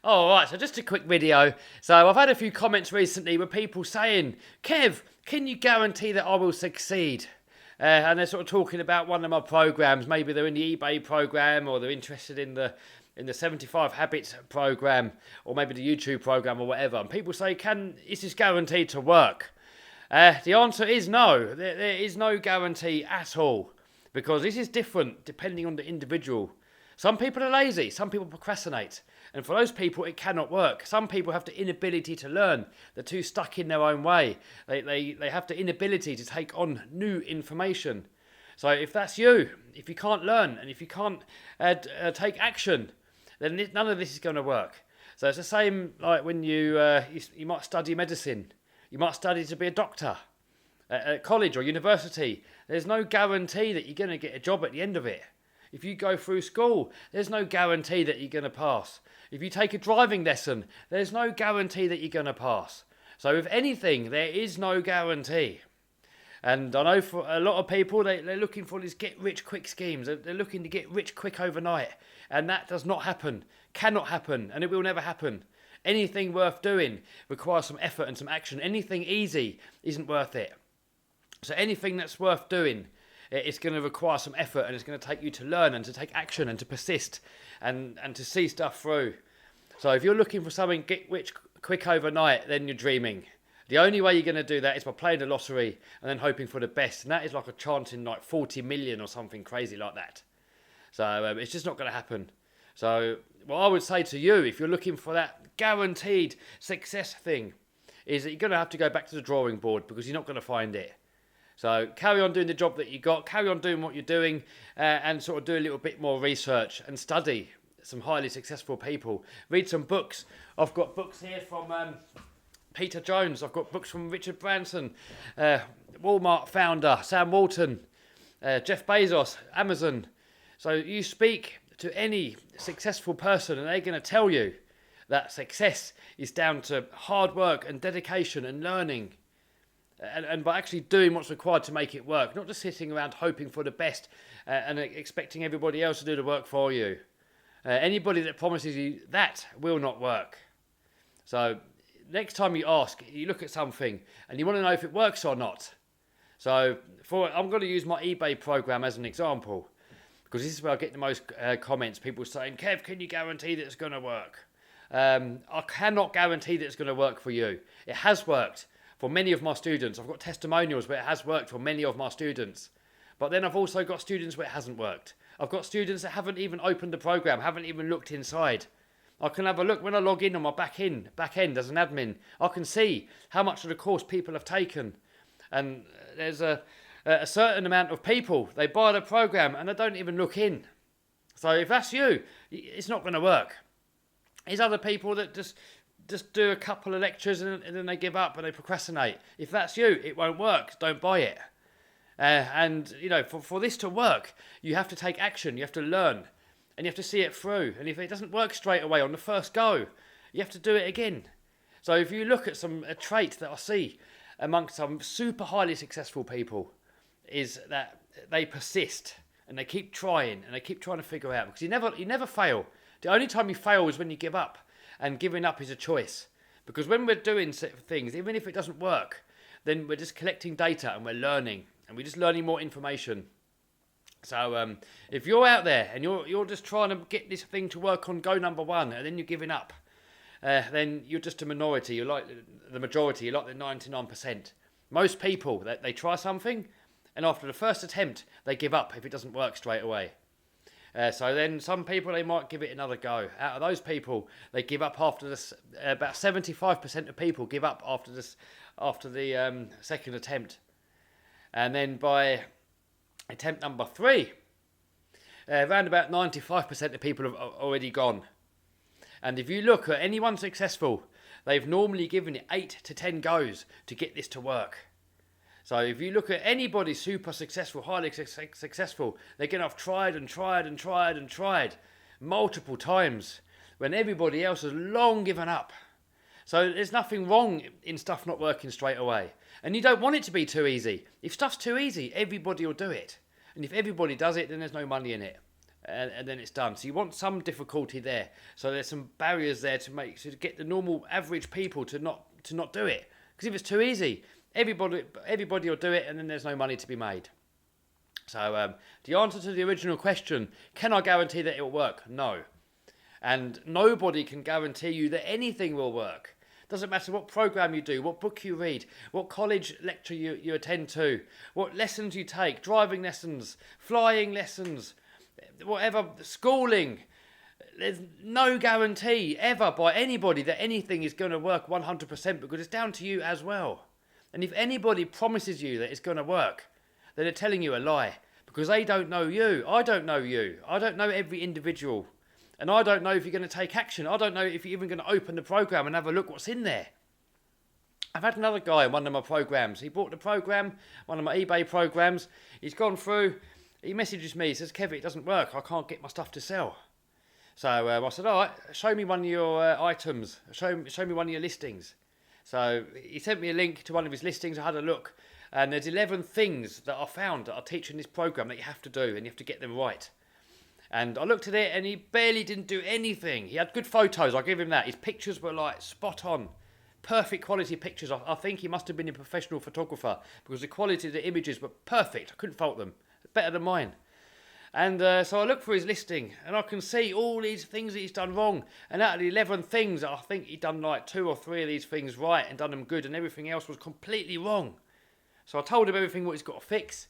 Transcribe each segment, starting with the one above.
All right, so just a quick video. So I've had a few comments recently with people saying, Kev, can you guarantee that I will succeed? And they're sort of talking about one of my programs. Maybe they're in the eBay program, or they're interested in the 75 Habits program, or maybe the YouTube program or whatever. And people say, is this guaranteed to work? The answer is no. There is no guarantee at all, because this is different depending on the individual. Some people are lazy, some people procrastinate, and for those people it cannot work. Some people have the inability to learn. They're too stuck in their own way. They have the inability to take on new information. So if that's you, if you can't learn and if you can't take action, then none of this is going to work. So it's the same like when you might study medicine. You might study to be a doctor at college or university. There's no guarantee that you're going to get a job at the end of it. If you go through school, there's no guarantee that you're going to pass. If you take a driving lesson, there's no guarantee that you're going to pass. So if anything, there is no guarantee. And I know for a lot of people, they're looking for these get-rich-quick schemes. They're looking to get rich quick overnight. And that does not happen, cannot happen, and it will never happen. Anything worth doing requires some effort and some action. Anything easy isn't worth it. So anything that's worth doing, it's going to require some effort, and it's going to take you to learn and to take action and to persist and to see stuff through. So if you're looking for something get rich quick overnight, then you're dreaming. The only way you're going to do that is by playing the lottery and then hoping for the best. And that is like a chance in like 40 million or something crazy like that. So it's just not going to happen. So what I would say to you, if you're looking for that guaranteed success thing, is that you're going to have to go back to the drawing board, because you're not going to find it. So carry on doing the job that you got, carry on doing what you're doing, and sort of do a little bit more research and study some highly successful people. Read some books. I've got books here from Peter Jones. I've got books from Richard Branson, Walmart founder, Sam Walton, Jeff Bezos, Amazon. So you speak to any successful person and they're going to tell you that success is down to hard work and dedication and learning. And by actually doing what's required to make it work, not just sitting around hoping for the best and expecting everybody else to do the work for you. Anybody that promises you that will not work. So next time you look at something and you want to know if it works or not. So I'm going to use my eBay program as an example, because this is where I get the most comments. People saying, Kev, can you guarantee that it's going to work? I cannot guarantee that it's going to work for you. It has worked for many of my students. I've got testimonials where it has worked for many of my students. But then I've also got students where it hasn't worked. I've got students that haven't even opened the program, haven't even looked inside. I can have a look when I log in on my back end as an admin. I can see how much of the course people have taken. And there's a certain amount of people, they buy the program and they don't even look in. So if that's you, it's not going to work. There's other people that just do a couple of lectures and then they give up and they procrastinate. If that's you, it won't work. Don't buy it. And you know, for this to work, you have to take action. You have to learn, and you have to see it through. And if it doesn't work straight away on the first go, you have to do it again. So if you look at a trait that I see amongst some super highly successful people, is that they persist and they keep trying and they keep trying to figure out, because you never fail. The only time you fail is when you give up. And giving up is a choice. Because when we're doing things, even if it doesn't work, then we're just collecting data and we're learning. And we're just learning more information. So if you're out there and you're just trying to get this thing to work on go number one, and then you're giving up, then you're just a minority. You're like the majority. You're like the 99%. Most people, they try something, and after the first attempt, they give up if it doesn't work straight away. So then some people, they might give it another go. Out of those people, they give up after this. About 75% of people give up after the second attempt. And then by attempt number 3, around about 95% of people have already gone. And if you look at anyone successful, they've normally given it 8 to 10 goes to get this to work. So if you look at anybody super successful, highly successful, they're going to have tried and tried and tried and tried multiple times when everybody else has long given up. So there's nothing wrong in stuff not working straight away. And you don't want it to be too easy. If stuff's too easy, everybody will do it. And if everybody does it, then there's no money in it. and then it's done. So you want some difficulty there. So there's some barriers there to get the normal average people to not do it. Because if it's too easy, everybody will do it, and then there's no money to be made. So the answer to the original question, can I guarantee that it will work? No. And nobody can guarantee you that anything will work. Doesn't matter what program you do, what book you read, what college lecture you attend to, what lessons you take, driving lessons, flying lessons, whatever, schooling. There's no guarantee ever by anybody that anything is going to work 100% because it's down to you as well. And if anybody promises you that it's going to work, then they're telling you a lie because they don't know you. I don't know you. I don't know every individual. And I don't know if you're going to take action. I don't know if you're even going to open the program and have a look what's in there. I've had another guy in one of my programs. He bought the program, one of my eBay programs. He's gone through. He messages me. He says, Kevin, it doesn't work. I can't get my stuff to sell. So I said, all right, show me one of your items. Show me one of your listings. So he sent me a link to one of his listings. I had a look. And there's 11 things that I found that I teach in this program that you have to do. And you have to get them right. And I looked at it and he barely didn't do anything. He had good photos, I'll give him that. His pictures were like spot on. Perfect quality pictures. I think he must have been a professional photographer because the quality of the images were perfect. I couldn't fault them. Better than mine. And so I looked for his listing and I can see all these things that he's done wrong. And out of the 11 things, I think he'd done like 2 or 3 of these things right and done them good and everything else was completely wrong. So I told him everything what he's got to fix.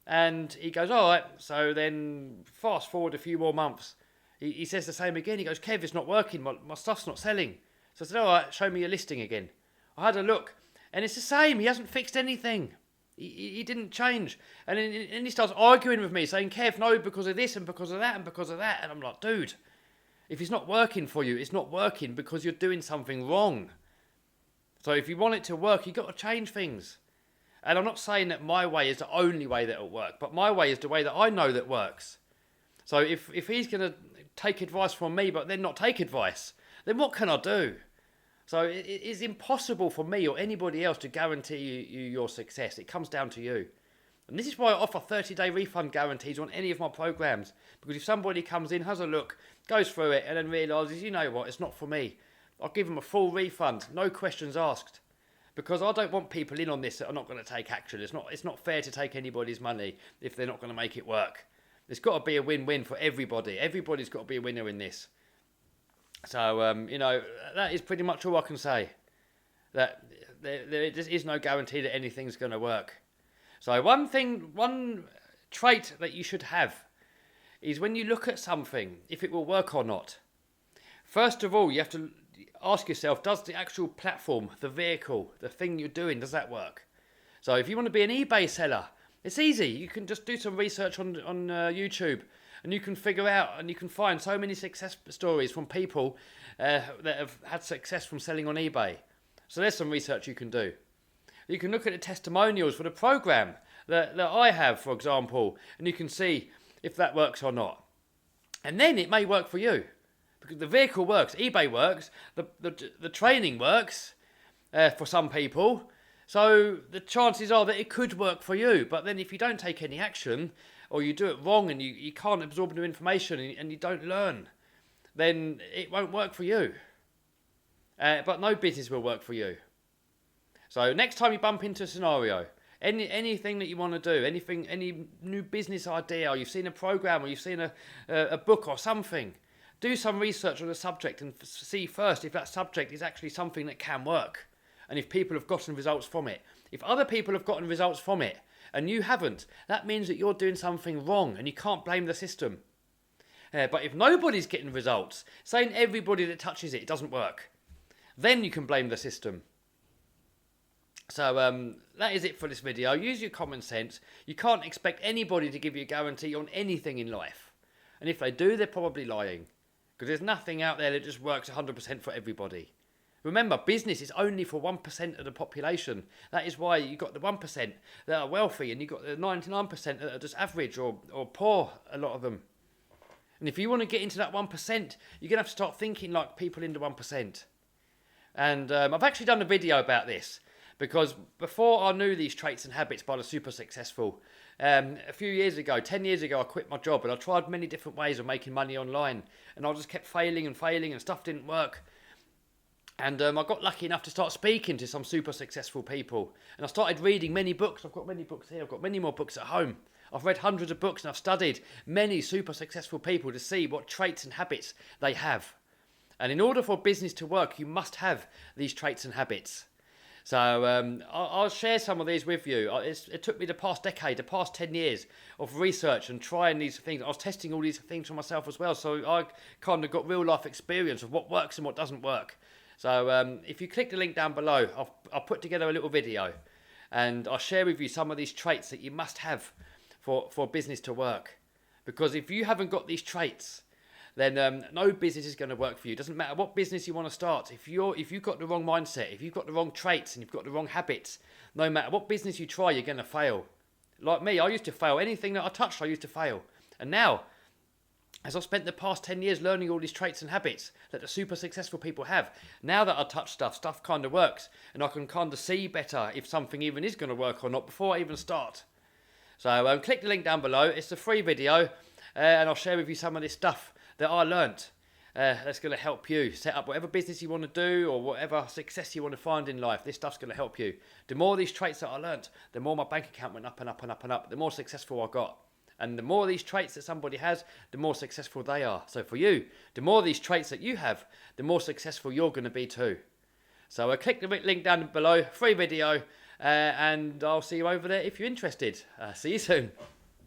And he goes, all right. So then fast forward a few more months. He says the same again. He goes, Kev, it's not working. My stuff's not selling. So I said, all right, show me your listing again. I had a look. And it's the same. He hasn't fixed anything. He didn't change. And then he starts arguing with me, saying, Kev, no, because of this and because of that and because of that. And I'm like, dude, if it's not working for you, it's not working because you're doing something wrong. So if you want it to work, you've got to change things. And I'm not saying that my way is the only way that will work, but my way is the way that I know that works. So if he's going to take advice from me, but then not take advice, then what can I do? So it is impossible for me or anybody else to guarantee you your success. It comes down to you. And this is why I offer 30-day refund guarantees on any of my programs. Because if somebody comes in, has a look, goes through it, and then realises, you know what, it's not for me, I'll give them a full refund, no questions asked. Because I don't want people in on this that are not going to take action. It's not fair to take anybody's money if they're not going to make it work. There's got to be a win-win for everybody. Everybody's got to be a winner in this. So, that is pretty much all I can say. That there is no guarantee that anything's going to work. So one trait that you should have is when you look at something, if it will work or not. First of all, you have to ask yourself, does the actual platform, the vehicle, the thing you're doing, does that work? So if you want to be an eBay seller, it's easy. You can just do some research on YouTube and you can figure out and you can find so many success stories from people that have had success from selling on eBay. So there's some research you can do. You can look at the testimonials for the program that I have, for example, and you can see if that works or not. And then it may work for you. Because the vehicle works, eBay works, the training works for some people. So the chances are that it could work for you. But then if you don't take any action or you do it wrong and you can't absorb new information and you don't learn, then it won't work for you. But no business will work for you. So next time you bump into a scenario, anything that you want to do, any new business idea, or you've seen a program or you've seen a book or something, do some research on the subject and see first if that subject is actually something that can work and if people have gotten results from it. If other people have gotten results from it and you haven't, that means that you're doing something wrong and you can't blame the system. But if nobody's getting results, saying everybody that touches it doesn't work, then you can blame the system. So that is it for this video. Use your common sense. You can't expect anybody to give you a guarantee on anything in life. And if they do, they're probably lying. Because there's nothing out there that just works 100% for everybody. Remember, business is only for 1% of the population. That is why you've got the 1% that are wealthy and you've got the 99% that are just average or poor, a lot of them. And if you want to get into that 1%, you're going to have to start thinking like people in the 1%. And I've actually done a video about this. Because before I knew these traits and habits by the super successful, A few years ago, 10 years ago, I quit my job and I tried many different ways of making money online, and I just kept failing and failing and stuff didn't work. And I got lucky enough to start speaking to some super successful people. And I started reading many books. I've got many books here. I've got many more books at home. I've read hundreds of books and I've studied many super successful people to see what traits and habits they have. And in order for business to work, you must have these traits and habits. So I'll share some of these with you. It took me the past decade, the past 10 years of research and trying these things. I was testing all these things for myself as well. So I kind of got real life experience of what works and what doesn't work. So if you click the link down below, I'll put together a little video and I'll share with you some of these traits that you must have for business to work. Because if you haven't got these traits, then no business is going to work for you. It doesn't matter what business you want to start. If you've got the wrong mindset, if you've got the wrong traits and you've got the wrong habits, no matter what business you try, you're going to fail. Like me, I used to fail. Anything that I touched, I used to fail. And now, as I've spent the past 10 years learning all these traits and habits that the super successful people have, now that I touch stuff kind of works. And I can kind of see better if something even is going to work or not before I even start. So click the link down below. It's a free video and I'll share with you some of this stuff that I learnt. That's going to help you set up whatever business you want to do or whatever success you want to find in life. This stuff's going to help you. The more of these traits that I learnt, the more my bank account went up and up and up and up, the more successful I got. And the more of these traits that somebody has, the more successful they are. So for you, the more of these traits that you have, the more successful you're going to be too. So click the link down below, free video, and I'll see you over there if you're interested. See you soon.